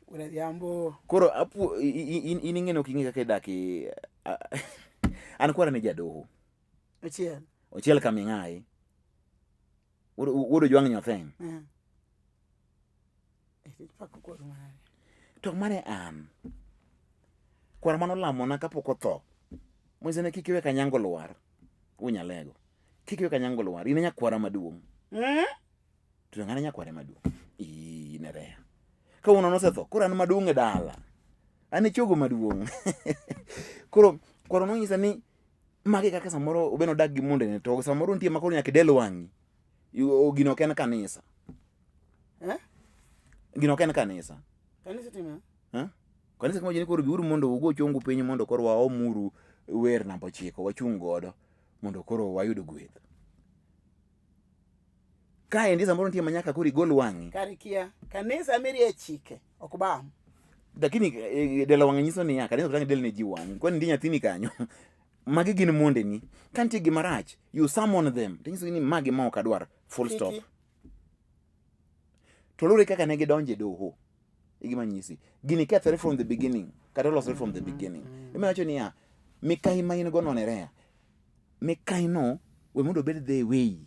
Ura diambo. Koro in ing'eno kingi kaka idaki an kwara ne jadoho. Ochiel kaming'ai. Wuodo jwang' nyotheng. To mane an. Kwara mano lamona kapok otho. Mwezene kik iwe kanyango lwar. Unyalego. Kik iwe kanyango lwar. Ine nyakwara maduong'. To ng'ane nyakwara maduong'. Nerea. Ka uno nosetho. Koro an maduong' e dala. An chogo maduong'. Koro nonyisa ni magi kaka samoro obeno dak gi monde ne to samoro nitie makoro nyaka del wang'i. Gino ok en kanisa. Gino ok en kanisa. Kanisa timo? Kanisa kama jeni koro biuru mondo ugo chongu piny mondo koro waomuru wer namba 9 wachung' godo mondo koro wayud gweth. Kae ndi samoro nitie manyaka koro igol wang'i. Karikia kanisa mirie chike ok bam. Lakini del wang'i nyiso ni kanisa tangi del ne ji wang'i. Kwani ndi nyathini kanyo. Magi gin monde ni. Kantie gima rach, you summon them. Tinyiso ni magi ma ok adwar. Full stop. To lure kaka ne gidonje doho. Igima nyisi. Gini kethre from the beginning. Kata losre from the beginning. Imewacho ni mikai ma in go nonerea. Mikai no we mondo bed the way.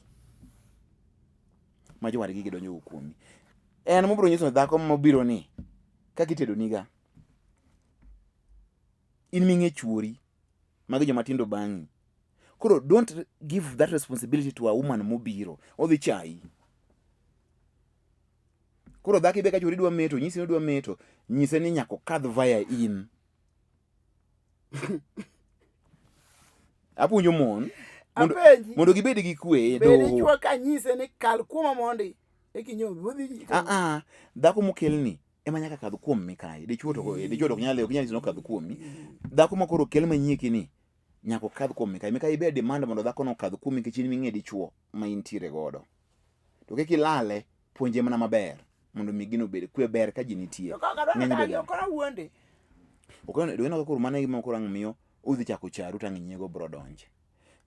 Ma jowar gi gidonjo kuomi. En mobiro nyiso dhako mobiro ni kaka itedo niga. In ming'e chuori. Magi joma tindo bang'i. Koro don't give that responsibility to a woman mobiro. Odhi chai. Koro dhako ibe ka chuori dwa meto, nyisi ni dwa meto, nyise ni nyako kadh via in. Apunjo mon. Mondo gibed gi kwe doho. Bende chwa ka nyise ni kal kuoma mondi. Ekinyo dhako mokelni ema nyaka kadh kuom mikai. Dichuo to ok nyalo no kadh kuomi. Dhako ma koro kel manyieki ni nyako kadh kuom mikai. Mikai be demand mondo dhako no kadh kuomi nikech in ming'e dichuo ma intiere godo. To kik ilale puonje mana maber mondo migino bed kwe ber ka ji nitie. Okano doino koro mana gima koro ang'miyo udhi chako charu tang' Nyiego bro donje.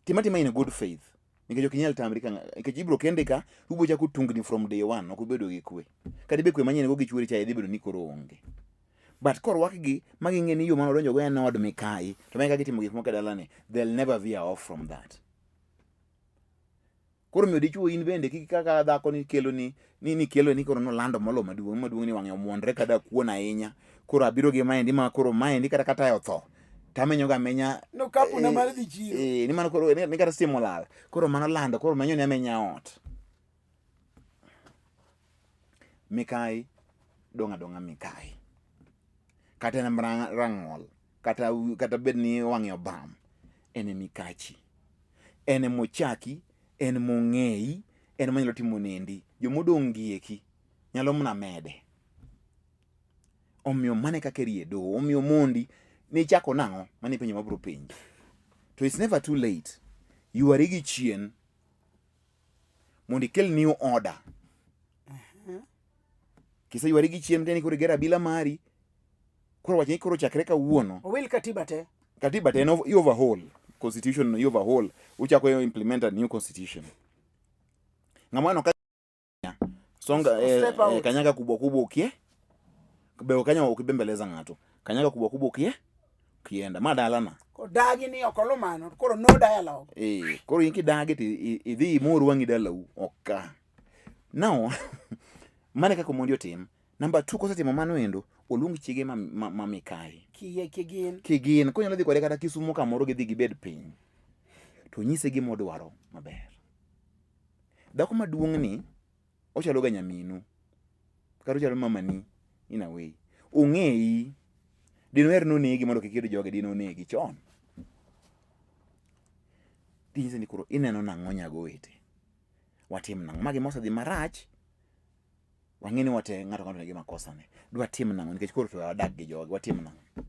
Timatima in good faith. Nikech ok inyal tamri ka nikech ibro kende ka ubo chako tungni from day one ok ubedo gi kwe. Kadi be kwe manyien go gi chuori cha idhi bedo ni koro onge. But korwak gi magi ng'e ni yo ma odonjo go en od mikai to magi ka gitimo gik moko e dalane they'll never veer off from that. Koro miyo dichuo in bende kiki kaka dhako ni kelo ni kelo ni koro nolando molo maduong' ni wang'e omuondre kada kuon ahinya. Koro abiro gi maendi ma koro maendi kata otho. Tamenyo ga menya no kapu na mar dhi chiro. Ni mano koro ni kata simo lal. Koro mano lando koro menyo ne amenya ot. Mikai donga mikai. Kata en rang'ol kata bed ni wang'e obam en mikachi. En mochaki, en mong'ei, en manyalo timo nendi. Jomodong' gieki nyalo mna mede. Omiyo mane kaka riedo, omiyo mondi ni chako nang'o mani penjo mabro penji. To it's never too late. Yuari gi chien mondi kel new order. Kisa yuari gi chien teni koro gera bila mari. Koro wachni koro chakre kawuono. Owil katiba te. Katiba te no you overhaul. Constitution you overhaul. Uchako implement a new constitution. Ngamano ka songa kanyaga kubwa ukie. Beo kanya ukibembeleza ng'ato. Kanyaga kubwa ukie. Kienda madalana. Ko dagi ni okolomano koro no dialogue. Koro inki dagi ti idhi moru wangi dalau oka. Now mane kaka mondi otim. Number 2 kosetimo mano endo oluongi chiege ma mikai. Kigin ko nyalo dhi kode kata Kisumu kamoro gidhi gibed piny. To nyise gima odwaro maber. Dhako maduong' ni ochalo ga nyaminu. Karo chalo mamani in a way. Ong'ei dinoher nonegi mondo kik yud joge dinonegi chon. Dinyise ni koro ineno nang'o nyago wete. Watim nang'o magi mosedhi marach. Wang'eni wate ng'ato nigi makosa ne. Dwa tim nang'o nikech koro to wadak gi joge watim nang'o.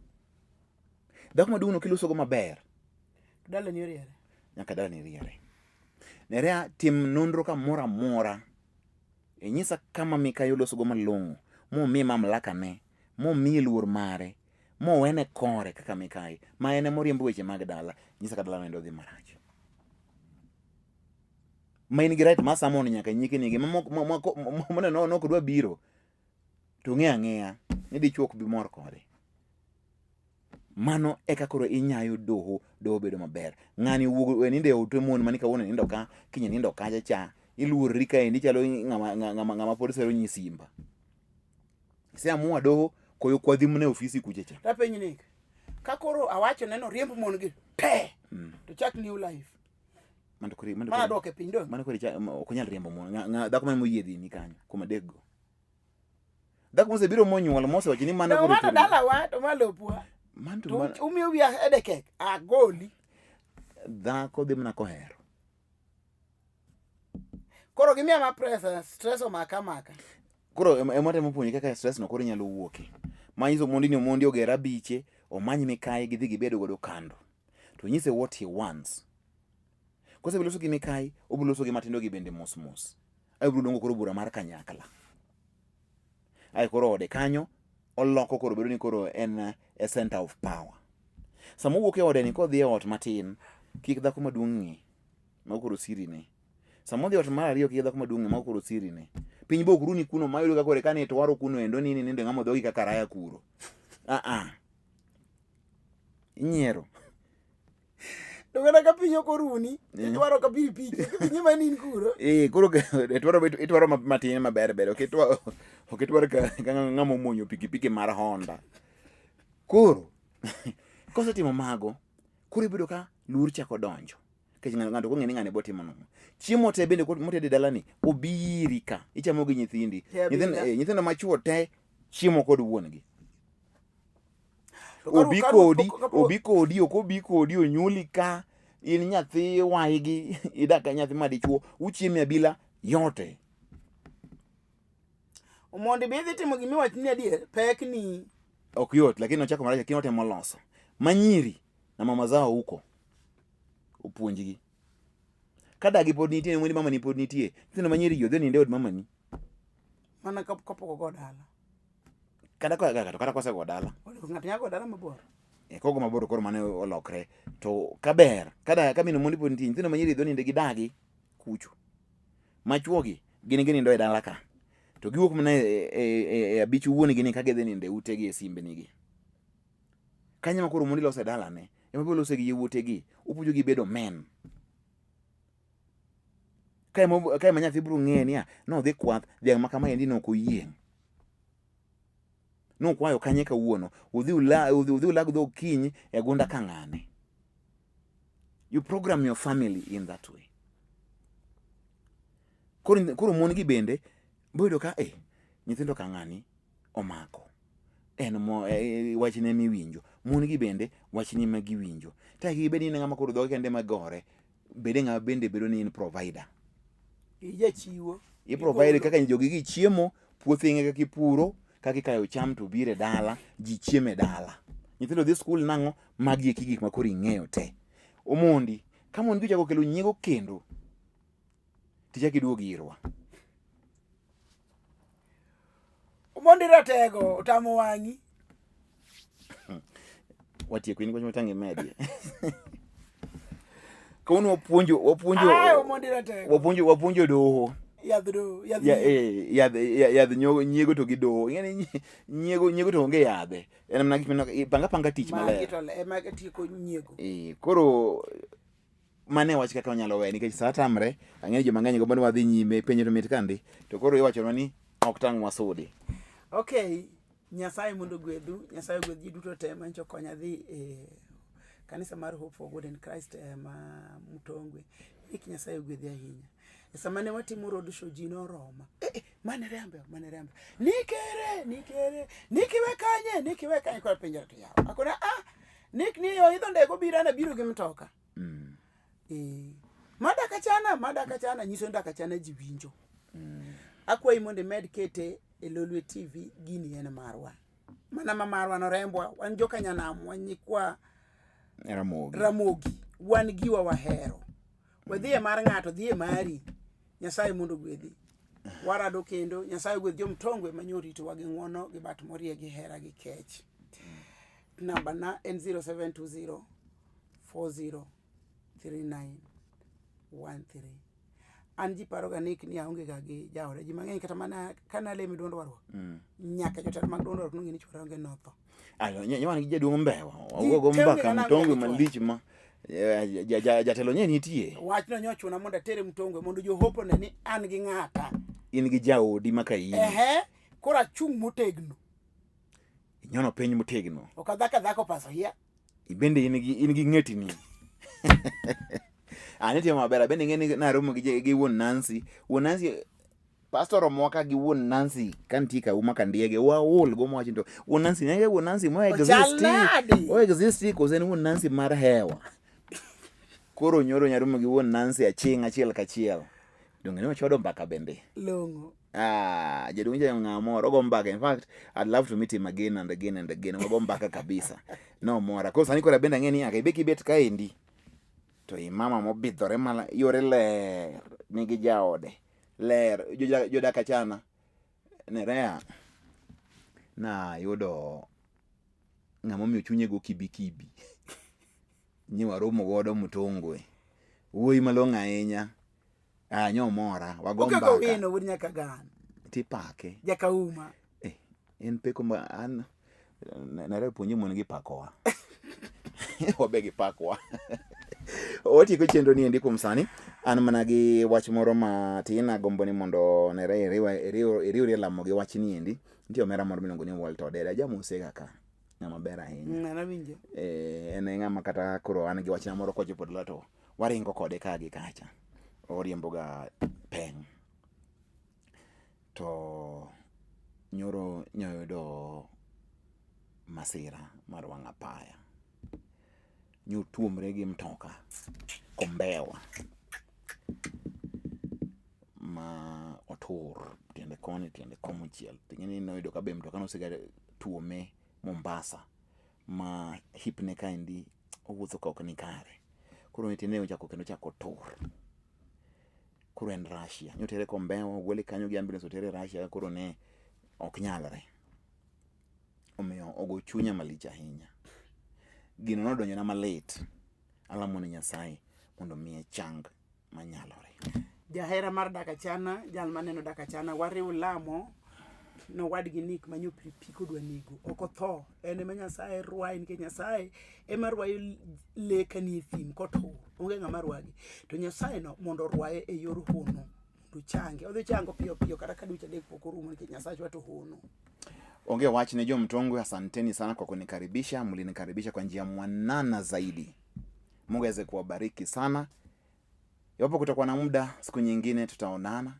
Dhako maduong' kiloso go maber. Dala ni riere. Nyaka dala ni riere. Nerea tim nonro kamoro amora. Nyisa kama Mikai oloso go malong'o. Mo mi mamlaka ne. Mo mi luor mare. Mo wene kore kaka Mikai. Ma ene moriembo weche mag dala. Nyisa ka dala no endo dhi marach. Ma in gi right ma samon nyaka nyike nigi mone no kodwa biro. To ng'e ang'eya ni dichuo ok bi mor kode. Mano eka koro inyayo doho bedo maber. Ng'ani wuogo ninde ote mon mani kawuono nindo ka kinya nindo kacha cha. Iluorri ka endi chalo ng'ama pod sero nyisimba. Siamua doho koyo kwadhi mne ofisi kuche cha. Tapenyi nik. Ka koro awacho neno riembo mon gi te. To chak new life. Mana doke piny do. Mano kori ok nyal riembo mon. Dhako man moyiedhi ni kanyo kuma dego. Dhako mosebiro monyuol mose wacho ni mano koro. Mana dala wa to malopwa. Manto umiyo wiya edekek agoli. Dhako dhi mana kohero. Koro gimiya ma pressure stress omaka. Koro emotemo puonji kaka stress no koro nyalo wuoke. Manyiso mondi ogera biche omany Mikai gidhi gibedo godo kando. To nyise what he wants. Kose biloso gi Mikai obiloso gi matindo gi bende mos. Ai biro dongo koro bura mar kanyakla. Ai koro ode kanyo oloko koro bedo ni koro en a center of power. Samo wuok e ode ni kodhi e ot matin kik dhako maduong' ng'e ma koro siri ne. Samo dhi ot mar ariyo kik dhako maduong' ng'e ma koro siri ne. Piny bok runi kuno mayudo ka kore kane twaro kuno endo nini ninde ng'amo dhogi kaka raya kuro. Inyiero. Dogana ka piny ok oruni, itwaro ka pikipiki, piny manin kuro. Koro itwaro matin maber. Ok itwaro ka ng'amo muonyo pikipiki mar Honda. Koro kosetimo mago, koro ibedo ka luor chako donjo. Kech ng'ato kong'e ni ng'ane bo timo nang'o. Chiemo te bende motedi dalani obiri ka ichamo gi nyithindi. Nyithindo machuo te chiemo kod wuongi. Obi kodi ok obi kodi onyuli ka in nyathi waigi idaka nyathi madichuo uchiemi abila yote. Mondi be idhi timo gimi wach ni adier pek ni ok yot lakini ochako marach lakini otemo loso. Manyiri na mama zao huko upuonjigi. Kada gi pod nitie mwendi mama ni pod nitie. Nyithindo manyiri yodhe ni ndewod mama ni. Mana kapoko go dala. Kada kose go dala. Ng'ato nyako dala mabor. Kogo mabor koro mane olokre. To kaber. Kada kamino mondi pod nitie. Nyithindo manyiri yodhe ni ndegi dagi kucho. Machuogi gini ndo e dala ka. To giwuok mana e abich wuon gini ka gidhi ninde utegi e simbe nigi. Kanya ma koro mondi loso e dala ne. Ema bolo lose gi yewuote gi. Upujo gi bedo men. kae ma nyathi biro ng'e ni no dhi kwath dhiang' ma kama endi no koyieng'. No kwayo kanye kawuono, udhi ulag dho kiny e gunda ka ng'ane. You program your family in that way. Koro mon gi bende boyudo ka nyithindo ka ng'ani omako. En wachne miwinjo. Mon gi bende wachni ma giwinjo. Ta gibed ni ng'ama koro dhoge kende magore, bende ng'ama bende bedo ni in provider. Ijachiwo. I provide kaka jogi gi chiemo, puothi ng'e kaka ipuro, kaka ikayo cham to bire dala, ji chieme dala. Nyithindo dhi skul nang'o, magi eki gik ma koro ing'eyo te. Omondi, ka mon gi chako kelo nyiego kendo, tichaki duogo irwa. Omondi ratego, otamo wang'i. Watieko in kwacho matangi medie. Kauno wapuonjo doho. Yadh nyiego to gi doho. Ing'eni nyiego to onge yadhe. En mana gik panga tich maler. Ema tieko nyiego. Koro mane wach kaka onyalo we nikech sa tamre, ang'eni joma ng'eny go wadhi nyime penjo to mit kandi. To koro iwachonwa ni ok tang' wasudi. Okay, Nyasaye mondo gwedhu, Nyasaye gwedh ji duto te mancho konya dhi kanisa mar Hope for God in Christ ma Mutongwe. Iki Nyasaye gwedhi ahinya. Sama ne watimo road show ji noroma. Mane rembe. Nikiwe kanye kwa penjara to yawa. Akona ni yo idho ndego biro gi mtoka. Madaka chana nyiso ndaka chana ji winjo. Akwayi mondo med kete e Lolwe TV gini en marwa. Mana marwa no rembwa, wan joka nyanam, wan nyikwa Ramogi. Wan giwa wahero. Wadhiye mar ng'ato, dhiye mari. Nyasaye mondo gwedhi. Warado kendo, Nyasaye gwedh jo Mtongwe manyorito wagi ng'wono gi bat morie gi hera gi kech. Namba na en 0720 403913. Anji paro ga nik ni aonge ga gi jaore ji mang'eny kata mana kana le mi duondo warwa. Nyaka jotelo mag duondo warwa ng'eni chwara onge notho. Ayo nyawana gi jaduong' Mbewa. Ogo mbaka Mtongwe malich ma jatelo nye nitie. Wach no nyochuna mondo atere Mtongwe mondo jo hopo ne ni an gi ng'ata. In gi jaodi maka in. Kora chung motegno. Inyono peny motegno. Okadhako paso hia. Ibende in gi ng'eti ni. Anite maber bende ng'eni na romo gi wuon Nancy. Wuon Nancy pastor Moka gi wuon Nancy kantika uma kandiege waol go mwachi to wuon Nancy nenge wuon Nancy mo exist kozen wuon Nancy mar hewa. Koro nyoro nyaromo gi wuon Nancy achiel kachiel. Dongeni wachodo mbaka bende. Longo. Jaduong' ja ng'amoro go mbaka. In fact, I'd love to meet him again and again. Go mbaka kabisa. No mora. Kosa sani kora bende ng'eni akaibeki bet kaendi. To imama mobidhore mala yore ler nigi jaode. Ler jodak achana. Nerea na yudo ng'amo miyo chunye go kibi. Nyiwa romo godo Mtongwe. Wuoyi malong'o ahinya. Nyomora wagombaka. Okego wino wud nyaka gan. Tipake. Jaka uma. En peko ma an nare puonje mon gi pakowa. Wabe gi pakwa. Otieko chenro ni endi kuom sani. An mana gi wach moro matin agombo ni mondo nere iriwri lamo gi wach ni endi. Nitie omera moro miluongo ni Walter Odeda. Jamosega ka. Ng'ama ber ahinya. Nawinjo. En ng'ama kata koro an gi wachna moro kochopo dala to waringo kode ka gi kacha. Oriembo ga peng. To nyoro nyoyudo masira mar wang' apaya. Nyutuomre gi mtoka Kombewa ma otur tiende koni tiende komochiel. Ting'eni noyudo ka be mtoka nosega tuome Mombasa ma hipne kaendi owuotho ka ok ni kare. Koro tiende ochako tur. Koro en Russia. Nyotere Kombewa ogole kanyo gi ambulance otere Russia koro ne ok nyalre. Omiyo ogo chunya malich ahinya. Gino nodonjona malit. Alamo ni Nyasaye mondo miye chang manyalore. Jahera mar Dak Achana, jal maneno Dak Achana, wariw lamo no wadgi nik manyo piko dwa nego oko tho ene ma Nyasaye rwaye nikech Nyasaye ema rwayo lekani thim kotur onge ng'ama rwagi to Nyasaye no mondo rwaye e yor hono to change odhi chango piyo piyo kata ka dweche adek pok orumo nikech Nyasaye wato hono. Ongea wach ne jo Mtongwe, asanteni sana kwa kunikaribisha, mlinikaribisha kwa njia mwanana zaidi. Mungu aweze kuwabariki sana. Iwapo kutakuwa na muda siku nyingine tutaonana.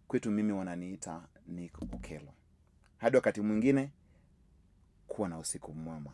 Kwetu mimi wananiita Nick Okelo. Hadi wakati mwingine, kuwa na usiku mwema.